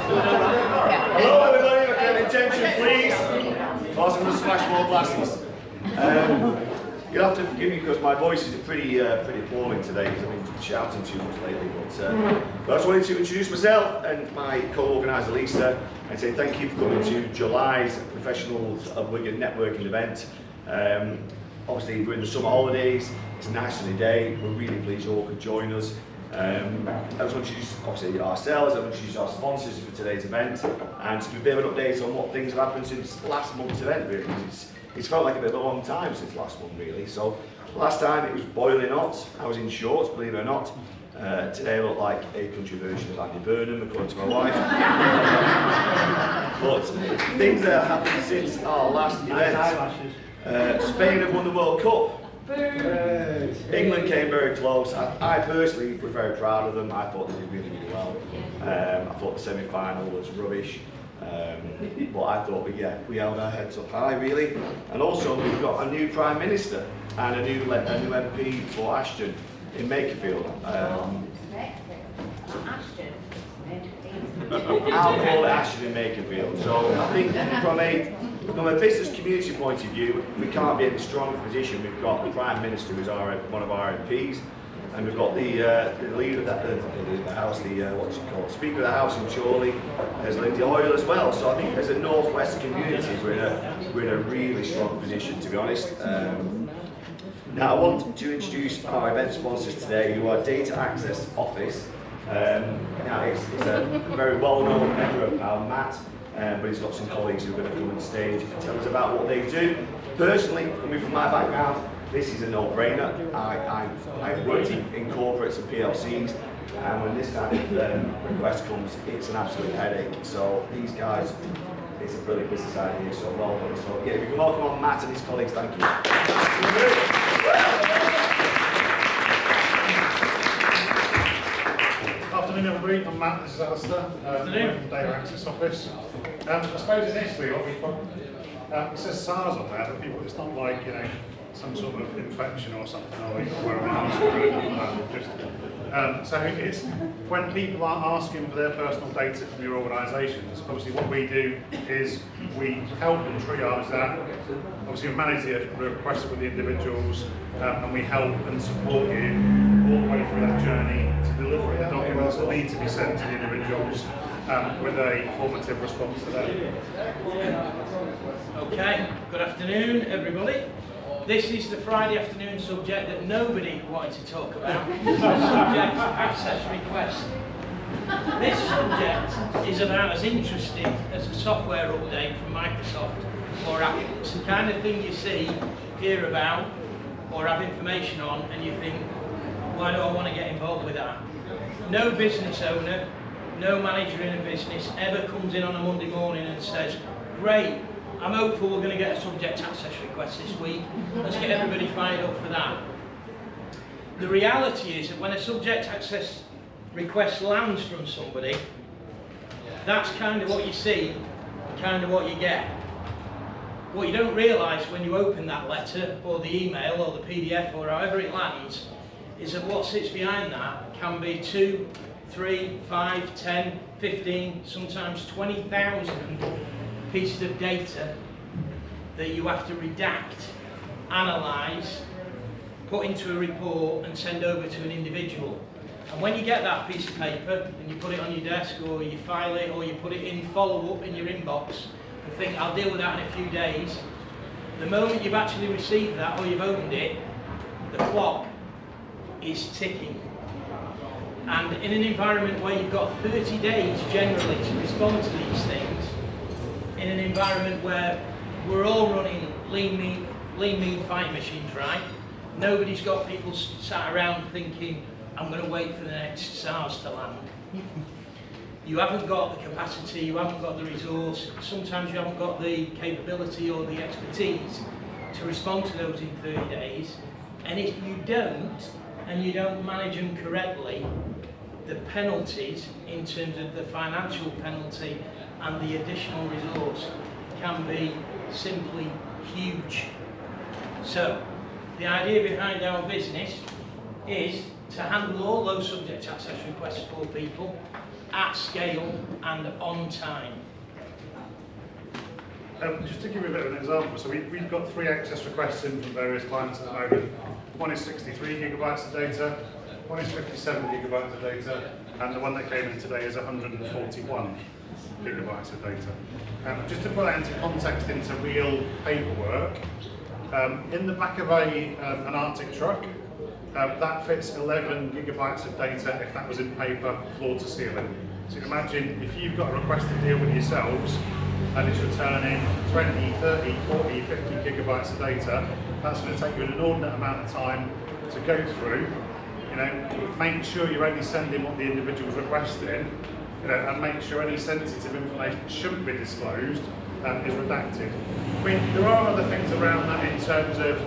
Hello everybody, okay, attention please. Whilst I'm going to smash more glasses. You'll have to forgive me because my voice is pretty appalling today because I've been shouting too much lately. But I just wanted to introduce myself and my co-organiser Lisa and say thank you for coming to July's Professionals of Wigan networking event. Obviously we're in the summer holidays, it's a nice sunny day, we're really pleased you all could join us. I just want to introduce obviously ourselves, I want to introduce our sponsors for today's event and just give a bit of an update on what things have happened since last month's event really. It's felt like a bit of a long time since last month really. So last time it was boiling hot, I was in shorts, believe it or not. Today I look like a country version of Andy Burnham according to my wife. But things that have happened since our last event. Spain have won the World Cup. England came very close. I personally was very proud of them. I thought they did really, really well. I thought the semi-final was rubbish. But I thought we held our heads up high really. And also we've got a new Prime Minister and a new MP for Ashton in Makerfield. I'll call it Ashton in Makerfield. So I think from a business community point of view, we can't be in a stronger position. We've got the Prime Minister who's one of our MPs, and we've got the leader of the House, what's it called, Speaker of the House in Chorley, as Lindsay Hoyle as well. So I think as a North West community, we're in a really strong position, to be honest. Now I want to introduce our event sponsors today, who are Data Access Office. Now it's a very well-known member of our Matt. But he's got some colleagues who are going to come on stage and tell us about what they do. Personally, coming from my background, this is a no-brainer. I've worked in corporates and PLCs, and when this kind of request comes, it's an absolute headache. So these guys, it's a brilliant business idea, so well done. So yeah, if you can welcome on Matt and his colleagues, thank you. Afternoon everybody, I'm Matt, this is Alistair, from the Data Access Office. I suppose initially what we've got, it says SARs on there, but people, it's not like, some sort of infection or something, or you've got to wear a mask or anything like that. So it's when people are asking for their personal data from your organisations, obviously what we do is we help and triage that. Obviously we manage the requests with the individuals, and we help and support you all the way through that journey to deliver the documents that need to be sent to the individuals with a formative response to them. Okay, good afternoon everybody. This is the Friday afternoon subject that nobody wanted to talk about, subject access request. This subject is about as interesting as a software update from Microsoft or Apple. It's the kind of thing you see, hear about, or have information on, and you think, why do I want to get involved with that? No business owner, no manager in a business ever comes in on a Monday morning and says, great, I'm hopeful we're going to get a subject access request this week. Let's get everybody fired up for that. The reality is that when a subject access request lands from somebody, that's kind of what you see, kind of what you get. What you don't realise when you open that letter, or the email, or the PDF, or however it lands, is that what sits behind that can be 2, 3, 5, 10, 15, sometimes 20,000 pieces of data that you have to redact, analyse, put into a report and send over to an individual. And when you get that piece of paper and you put it on your desk, or you file it, or you put it in follow-up in your inbox and think, I'll deal with that in a few days, the moment you've actually received that or you've opened it, the clock is ticking. And in an environment where you've got 30 days generally to respond to these things, in an environment where we're all running lean mean fighting machines, right? Nobody's got people sat around thinking, I'm going to wait for the next SARs to land. You haven't got the capacity, you haven't got the resource, sometimes you haven't got the capability or the expertise to respond to those in 30 days. And if you don't, and you don't manage them correctly, the penalties in terms of the financial penalty and the additional resource can be simply huge. So the idea behind our business is to handle all those subject access requests for people at scale and on time. Just to give you a bit of an example, so we've got 3 access requests in from various clients at the moment. One is 63 gigabytes of data, one is 57 gigabytes of data, and the one that came in today is 141 gigabytes of data. Just to put that into context, into real paperwork, in the back of an Arctic truck, that fits 11 gigabytes of data if that was in paper, floor to ceiling. So you can imagine if you've got a request to deal with yourselves, and it's returning 20, 30, 40, 50 gigabytes of data, that's going to take you an inordinate amount of time to go through. You know, make sure you're only sending what the individual's requesting, you know, and make sure any sensitive information that shouldn't be disclosed is redacted. I mean, there are other things around that in terms of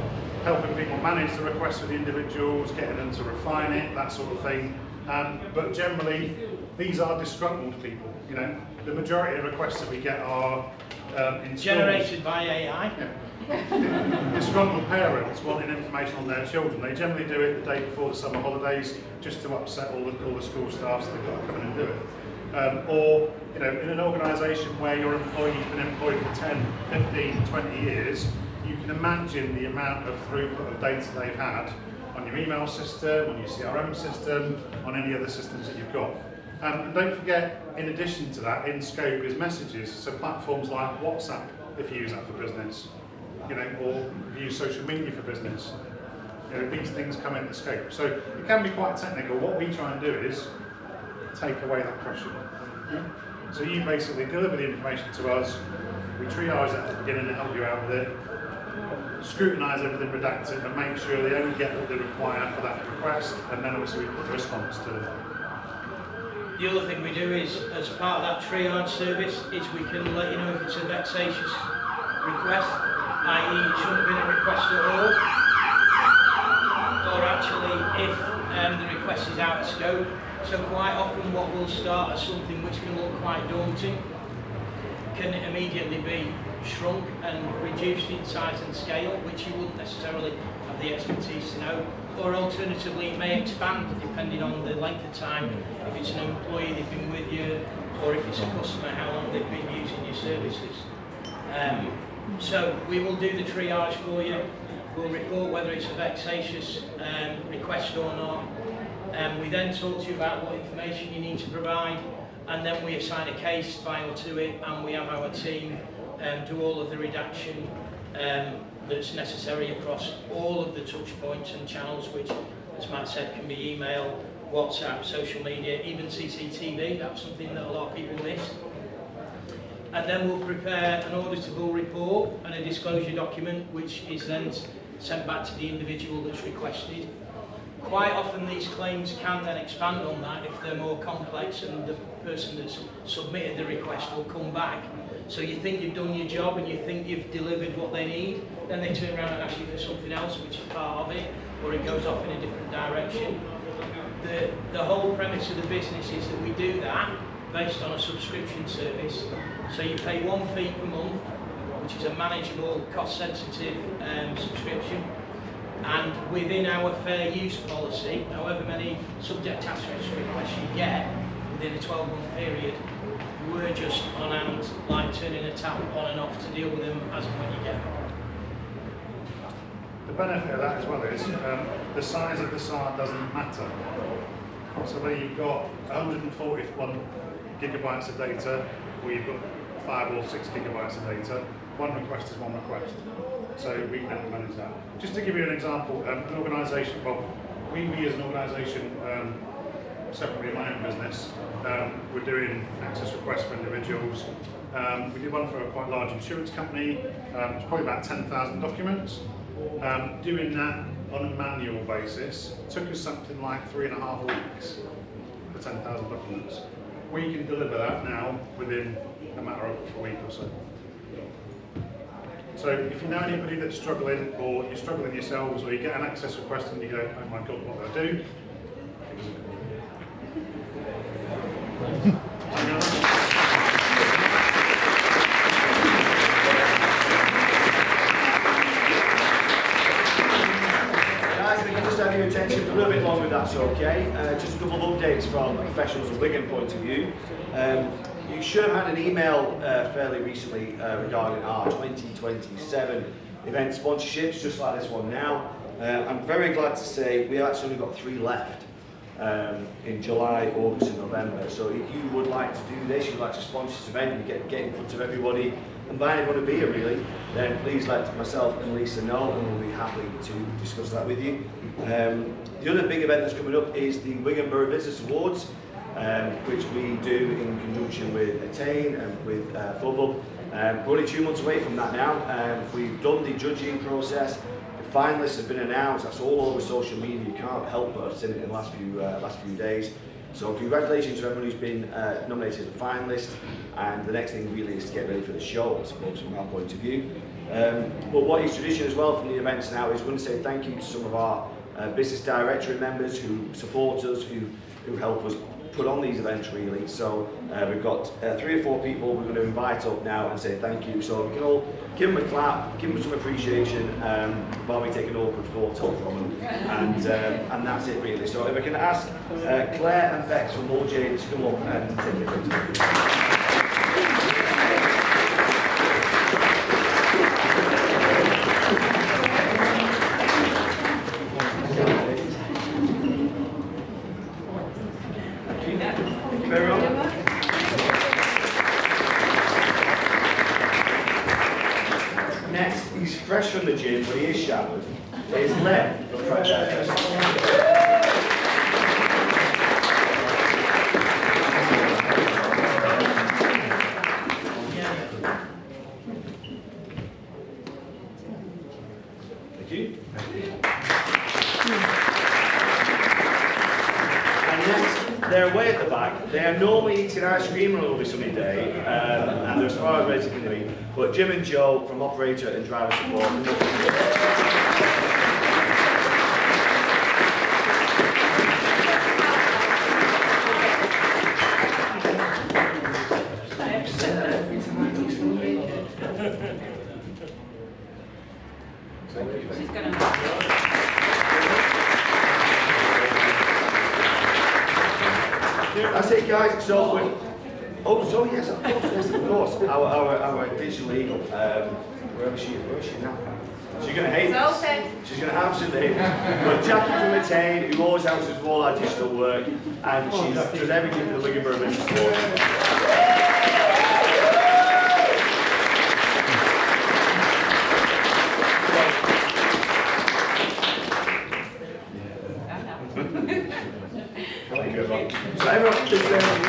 helping people manage the requests for the individuals, getting them to refine it, that sort of thing. But generally, these are disgruntled people. You know, the majority of requests that we get are in generated by AI. Yeah. Disgruntled parents wanting information on their children. They generally do it the day before the summer holidays, just to upset all the school staff, so they've got to come in and do it. Or, you know, in an organisation where your employee's been employed for 10, 15, 20 years, you can imagine the amount of throughput of data they've had on your email system, on your CRM system, on any other systems that you've got. And don't forget, in addition to that, in scope is messages. So platforms like WhatsApp, if you use that for business, you know, or if you use social media for business. You know, these things come into scope. So it can be quite technical. What we try and do is take away that pressure. Yeah? So you basically deliver the information to us, we triage that at the beginning and help you out with it, scrutinise everything, redact it, and make sure they only get what they require for that request, and then obviously we put the response to them. The other thing we do is, as part of that triage service, is we can let you know if it's a vexatious request, i.e. it shouldn't have been a request at all, or actually if the request is out of scope. So quite often what will start as something which can look quite daunting can immediately be shrunk and reduced in size and scale, which you wouldn't necessarily have the expertise to know. Or alternatively, it may expand depending on the length of time. If it's an employee they've been with you, or if it's a customer, how long they've been using your services. So we will do the triage for you. We'll report whether it's a vexatious request or not. We then talk to you about what information you need to provide, and then we assign a case file to it, and we have our team do all of the redaction that's necessary across all of the touch points and channels, which, as Matt said, can be email, WhatsApp, social media, even CCTV. That's something that a lot of people miss. And then we'll prepare an auditable report and a disclosure document, which is then sent back to the individual that's requested. Quite often these claims can then expand on that if they're more complex, and the person that's submitted the request will come back. So you think you've done your job and you think you've delivered what they need, then they turn around and ask you for something else, which is part of it, or it goes off in a different direction. The whole premise of the business is that we do that based on a subscription service. So you pay one fee per month, which is a manageable, cost-sensitive subscription. And within our fair use policy, however many subject access requests you get within a 12-month period, we're just on hand, like turning a tap on and off to deal with them as and when you get them. The benefit of that as well is the size of the SAR doesn't matter. So whether you've got 141 gigabytes of data, or you've got 5 or 6 gigabytes of data, one request is one request. So we can manage that. Just to give you an example, an organisation, well, we as an organisation, separately in my own business, we're doing access requests for individuals. We did one for a quite large insurance company. It's probably about 10,000 documents. Doing that on a manual basis took us something like 3.5 weeks for 10,000 documents. We can deliver that now within a matter of a week or so. So if you know anybody that's struggling, or you're struggling yourselves, or you get an access request and you go, oh my God, what do I do? Guys, we can just have your attention for a little bit longer, if that's okay. Just a couple of updates from a professionals of Wigan point of view. You should have had an email fairly recently regarding our 2027 event sponsorships, just like this one now. I'm very glad to say we actually only got 3 left in July, August and November. So if you would like to do this, you'd like to sponsor this event, you get in front of everybody and buy anyone a beer really, then please let myself and Lisa know and we'll be happy to discuss that with you. The other big event that's coming up is the Wigan Borough Business Awards, which we do in conjunction with Attain and with Football. We're only 2 months away from that now. We've done the judging process. The finalists have been announced. That's all over social media. You can't help but have seen it in the last few days. So congratulations to everyone who's been nominated as a finalist. And the next thing really is to get ready for the show, I suppose, from our point of view. But what is tradition as well from the events now is we're going to say thank you to some of our business directory members who support us, who help us put on these events really. So we've got 3 or 4 people we're going to invite up now and say thank you. So we can all give them a clap, give them some appreciation while we take an awkward photo from them. And that's it really. So if I can ask Claire and Bex from All James to come up and take a picture. Next, he's fresh from the gym, but he is showered. Is Len from Project. Thank you. And next, they're away at the back. They are normally eating ice cream on a lovely sunny day, and they're as far as ready to can be. But Jim and Joe from operator and driver support. She's gonna. That's it, guys. So, yes, of course. Our digital eagle. Where is she now? She's going to hate this. She's going to absolutely hate this. But Jackie from Attain, who always helps us with all our digital work, and she does everything for the Wigan Borough Business Awards. So everyone, thank you for coming.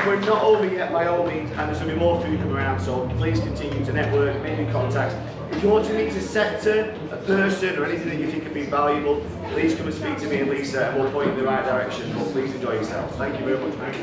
We're not over yet by all means, and there's going to be more food coming around, so please continue to network, make new contacts. If you want to meet a sector, a person, or anything that you think could be valuable, please come and speak to me and Lisa, and we'll point you in the right direction. But please enjoy yourselves. Thank you very much, mate.